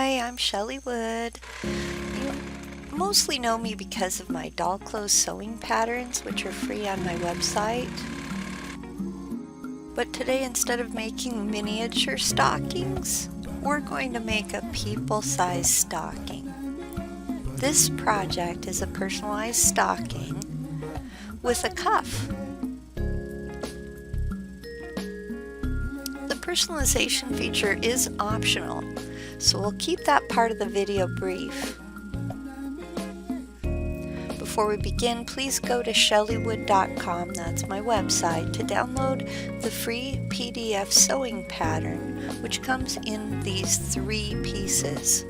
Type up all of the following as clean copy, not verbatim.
Hi, I'm Chelly Wood. You mostly know me because of my doll clothes sewing patterns, which are free on my website. But today, instead of making miniature stockings, we're going to make a people-sized stocking. This project is a personalized stocking with a cuff. The personalization feature is optional, so we'll keep that part of the video brief. Before we begin, please go to chellywood.com, that's my website, to download the free PDF sewing pattern, which comes in these 3 pieces.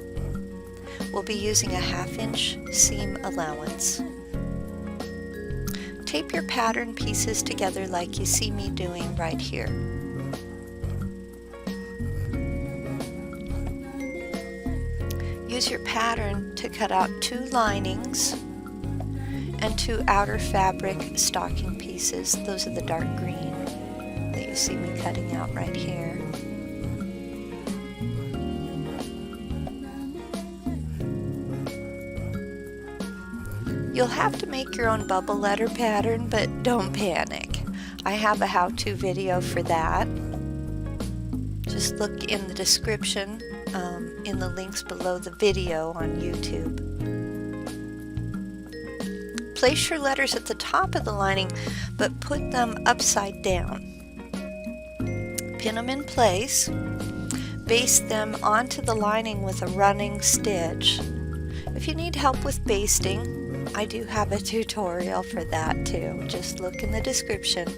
We'll be using a 1/2 inch seam allowance. Tape your pattern pieces together like you see me doing right here. Use your pattern to cut out 2 linings and 2 outer fabric stocking pieces. Those are the dark green that you see me cutting out right here. You'll have to make your own bubble letter pattern, but don't panic. I have a how-to video for that. Just look in the description in the links below the video on YouTube. Place your letters at the top of the lining, but put them upside down. Pin them in place. Baste them onto the lining with a running stitch. If you need help with basting, I do have a tutorial for that too. Just look in the description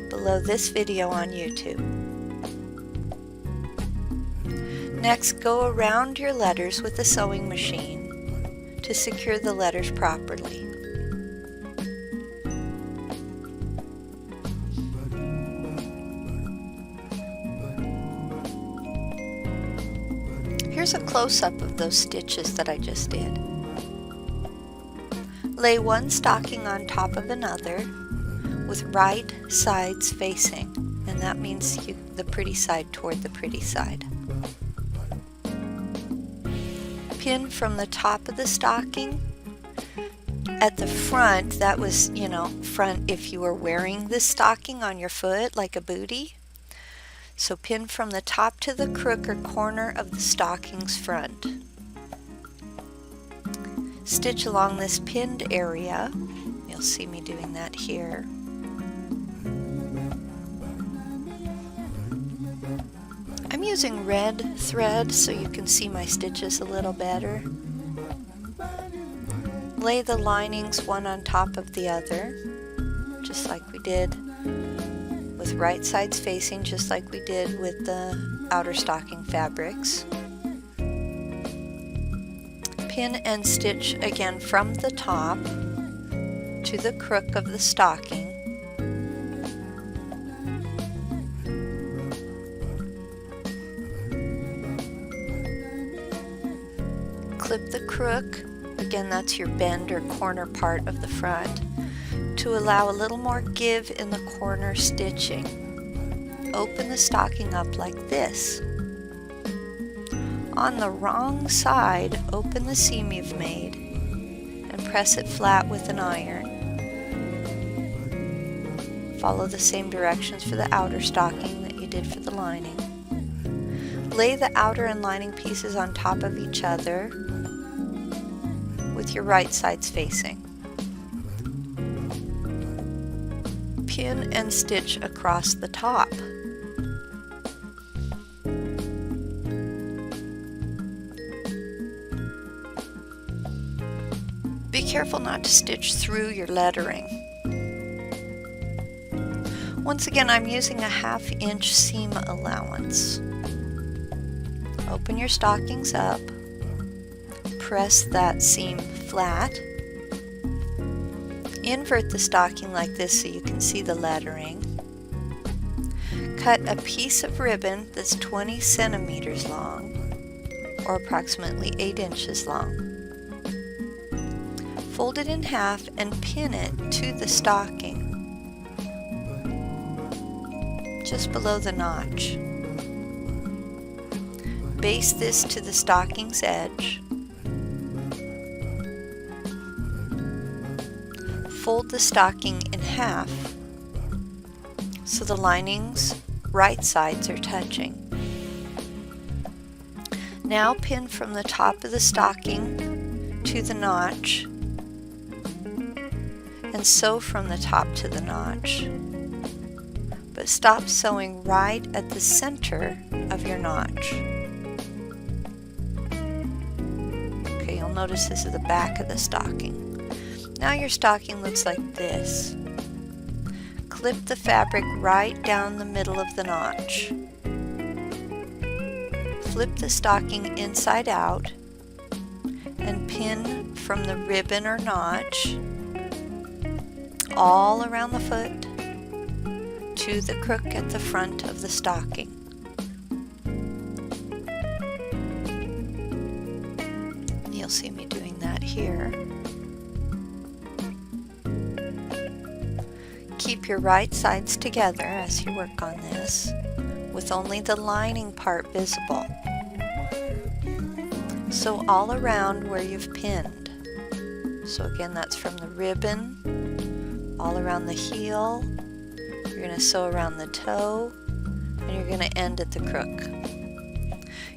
below this video on YouTube. Next, go around your letters with a sewing machine to secure the letters properly. Here's a close-up of those stitches that I just did. Lay one stocking on top of another with right sides facing, and that means the pretty side toward the pretty side. Pin from the top of the stocking. At the front, that was, front if you were wearing this stocking on your foot like a booty. So pin from the top to the crook or corner of the stocking's front. Stitch along this pinned area. You'll see me doing that here. I'm using red thread so you can see my stitches a little better. Lay the linings one on top of the other, just like we did with right sides facing, just like we did with the outer stocking fabrics. Pin and stitch again from the top to the crook of the stocking. Clip the crook, again that's your bend or corner part of the front, to allow a little more give in the corner stitching. Open the stocking up like this. On the wrong side, open the seam you've made and press it flat with an iron. Follow the same directions for the outer stocking that you did for the lining. Lay the outer and lining pieces on top of each other with your right sides facing. Pin and stitch across the top. Be careful not to stitch through your lettering. Once again, I'm using a 1/2 inch seam allowance. Open your stockings up. Press that seam flat. Invert the stocking like this so you can see the lettering. Cut a piece of ribbon that's 20 centimeters long, or approximately 8 inches long. Fold it in half and pin it to the stocking, just below the notch. Baste this to the stocking's edge. Fold the stocking in half so the lining's right sides are touching. Now pin from the top of the stocking to the notch and sew from the top to the notch, but stop sewing right at the center of your notch. Okay, you'll notice this is the back of the stocking. Now your stocking looks like this. Clip the fabric right down the middle of the notch. Flip the stocking inside out and pin from the ribbon or notch all around the foot to the crook at the front of the stocking. You'll see me doing that here. Keep your right sides together as you work on this, with only the lining part visible. Sew all around where you've pinned. So again, that's from the ribbon, all around the heel. You're going to sew around the toe, and you're going to end at the crook.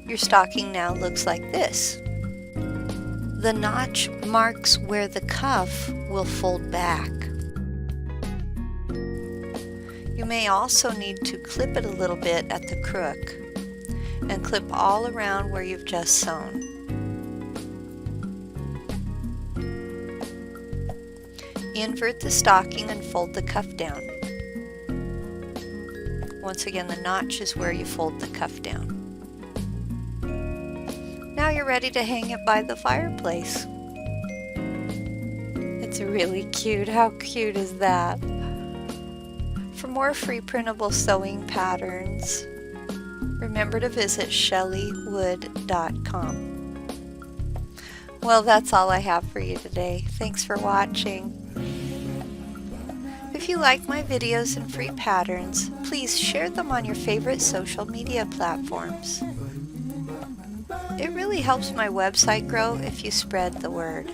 Your stocking now looks like this. The notch marks where the cuff will fold back. You may also need to clip it a little bit at the crook and clip all around where you've just sewn. Invert the stocking and fold the cuff down. Once again, the notch is where you fold the cuff down. Now you're ready to hang it by the fireplace. It's really cute. How cute is that? For more free printable sewing patterns, remember to visit chellywood.com. Well, that's all I have for you today. Thanks for watching. If you like my videos and free patterns, please share them on your favorite social media platforms. It really helps my website grow if you spread the word.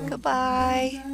Goodbye.